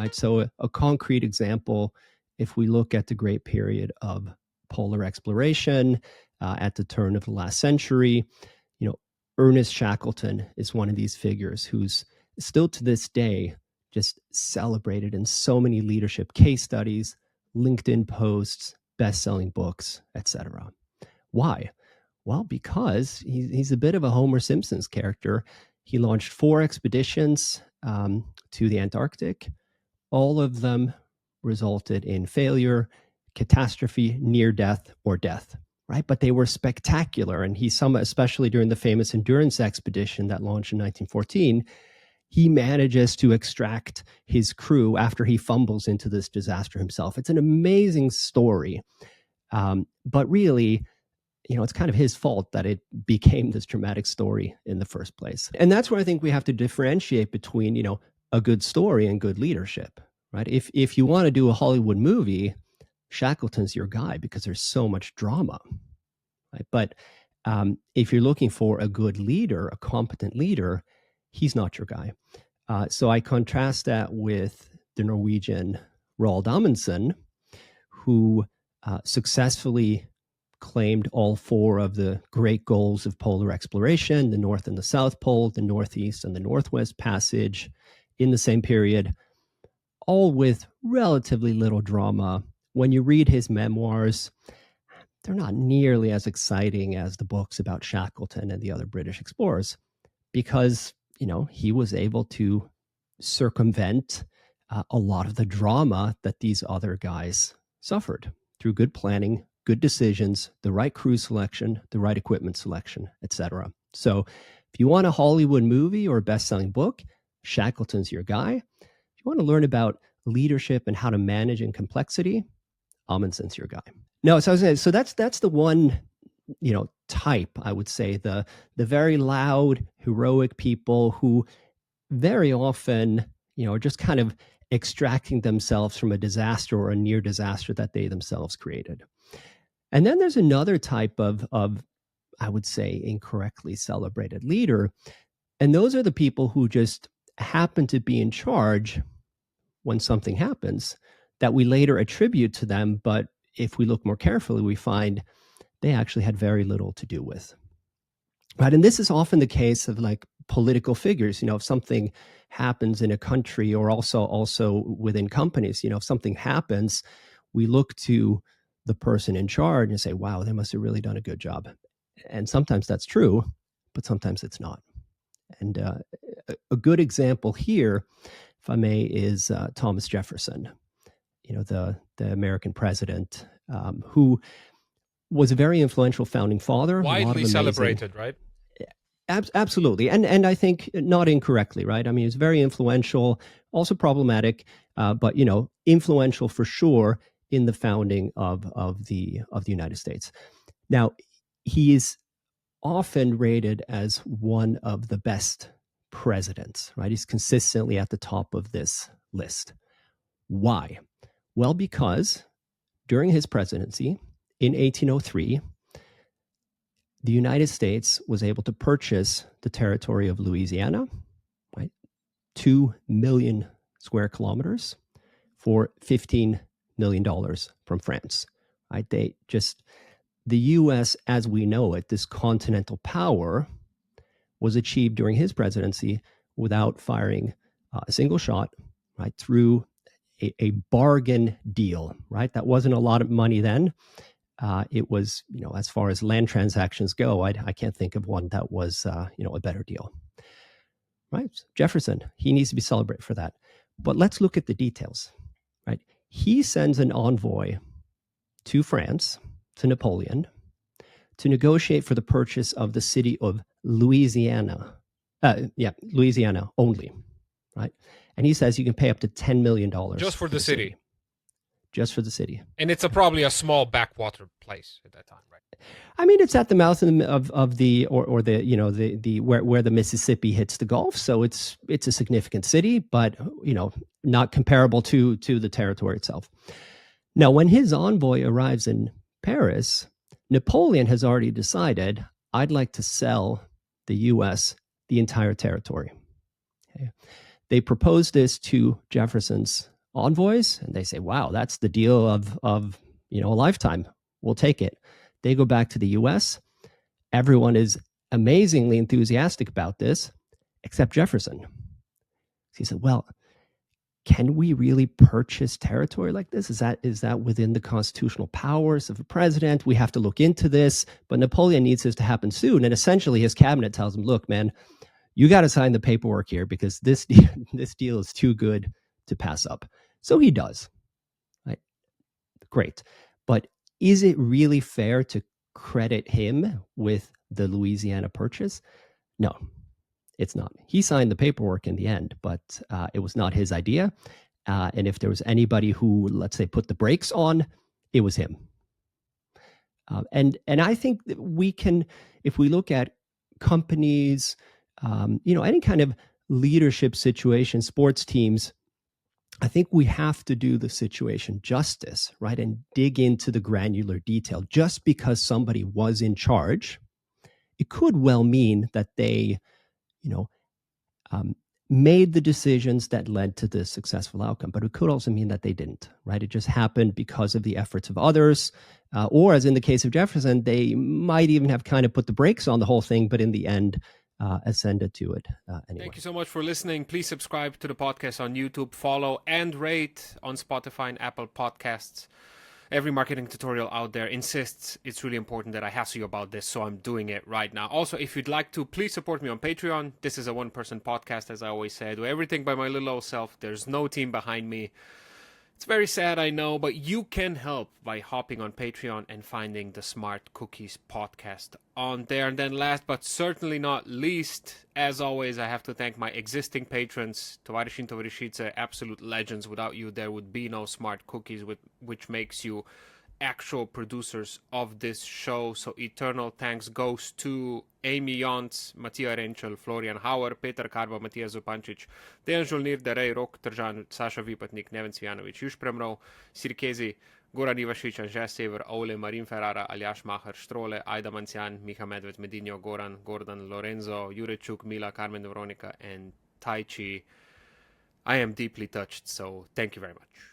right? So a concrete example, if we look at the great period of polar exploration at the turn of the last century, Ernest Shackleton is one of these figures who's still to this day just celebrated in so many leadership case studies, LinkedIn posts, best-selling books, etc. Why? Well, because he's a bit of a Homer Simpson's character. He launched 4 expeditions to the Antarctic. All of them resulted in failure, catastrophe, near death, or death. Right, but they were spectacular, and especially during the famous Endurance expedition that launched in 1914, he manages to extract his crew after he fumbles into this disaster himself. It's an amazing story, but really, it's kind of his fault that it became this dramatic story in the first place. And that's where I think we have to differentiate between, a good story and good leadership. Right? If you want to do a Hollywood movie, Shackleton's your guy because there's so much drama, right? But if you're looking for a good leader, a competent leader, he's not your guy. So I contrast that with the Norwegian Roald Amundsen, who successfully claimed all 4 of the great goals of polar exploration, the North and the South Pole, the Northeast and the Northwest Passage in the same period, all with relatively little drama. When you read his memoirs, they're not nearly as exciting as the books about Shackleton and the other British explorers because, he was able to circumvent a lot of the drama that these other guys suffered through good planning, good decisions, the right crew selection, the right equipment selection, etc. So if you want a Hollywood movie or a best-selling book, Shackleton's your guy. If you want to learn about leadership and how to manage in complexity, Amundsen's your guy. No, so I was saying, so that's the one, type, I would say, the very loud, heroic people who very often, are just kind of extracting themselves from a disaster or a near disaster that they themselves created. And then there's another type of I would say, incorrectly celebrated leader. And those are the people who just happen to be in charge when something happens that we later attribute to them. But if we look more carefully, we find they actually had very little to do with. Right. And this is often the case of like political figures. If something happens in a country or also within companies, if something happens, we look to the person in charge and say, wow, they must have really done a good job. And sometimes that's true, but sometimes it's not. And a good example here, if I may, is Thomas Jefferson, the American president, who was a very influential founding father. Widely celebrated, right? Absolutely. And I think not incorrectly, right? I mean, he's very influential, also problematic, but, influential for sure in the founding of the United States. Now, he is often rated as one of the best presidents, right? He's consistently at the top of this list. Why? Well, because during his presidency in 1803, the United States was able to purchase the territory of Louisiana, right? 2 million square kilometers for $15 million from France, right? The U.S., as we know it, this continental power, was achieved during his presidency without firing a single shot, right? Through a bargain deal, right? That wasn't a lot of money then. It was, as far as land transactions go, I can't think of one that was, a better deal, right? Jefferson, he needs to be celebrated for that. But let's look at the details, right? He sends an envoy to France, to Napoleon, to negotiate for the purchase of the city of Louisiana. Louisiana only, right? And he says you can pay up to $10 million. Just for the city. Just for the city. And it's probably a small backwater place at that time, right? I mean, it's at the mouth of the where the Mississippi hits the Gulf, so it's a significant city, but not comparable to the territory itself. Now, when his envoy arrives in Paris, Napoleon has already decided, I'd like to sell the U.S. the entire territory. Okay. They proposed this to Jefferson's envoys, and they say, wow, that's the deal of a lifetime. We'll take it. They go back to the US. Everyone is amazingly enthusiastic about this, except Jefferson. He said, well, can we really purchase territory like this? Is that within the constitutional powers of a president? We have to look into this. But Napoleon needs this to happen soon. And essentially his cabinet tells him, look, man, you got to sign the paperwork here because this deal is too good to pass up. So he does. Right? Great. But is it really fair to credit him with the Louisiana Purchase? No, it's not. He signed the paperwork in the end, but it was not his idea. And if there was anybody who, let's say, put the brakes on, it was him. And I think that we can, if we look at companies, any kind of leadership situation, sports teams, I think we have to do the situation justice, right? And dig into the granular detail. Just because somebody was in charge, it could well mean that they, made the decisions that led to this successful outcome. But it could also mean that they didn't, right? It just happened because of the efforts of others. Or as in the case of Jefferson, they might even have kind of put the brakes on the whole thing, but in the end, ascended to it anyway. Thank you so much for listening. Please subscribe to the podcast on YouTube, follow and rate on Spotify and Apple Podcasts. Every marketing tutorial out there insists it's really important that I hassle you about this, so I'm doing it right now. Also, if you'd like to, please support me on Patreon. This is a one-person podcast, as I always say. I do everything by my little old self. There's no team behind me. It's very sad, I know, but you can help by hopping on Patreon and finding the Smart Cookies podcast on there. And then last but certainly not least, as always, I have to thank my existing patrons, Tovarishin and Tovarishice, absolute legends. Without you, there would be no Smart Cookies, which makes you actual producers of this show. So eternal thanks goes to Amy Jontz, Matija Renčel, Florian Hauer, Petar Karba, Matija Zupančić, Dejan Žolnir, Derej Rok, Tržan, Saša Vipatnik, Neven Cvijanović, Juš Premrov, Sirkezi, Goran Ivašić, Anže Sever, Ole, Marin Ferrara, Aljaš Mahar, Štrole, Ajda Mancian, Miha Medved, Medinho, Goran, Gordon, Lorenzo, Jurečuk, Mila, Carmen Veronica, and Tai Chi. I am deeply touched, so thank you very much.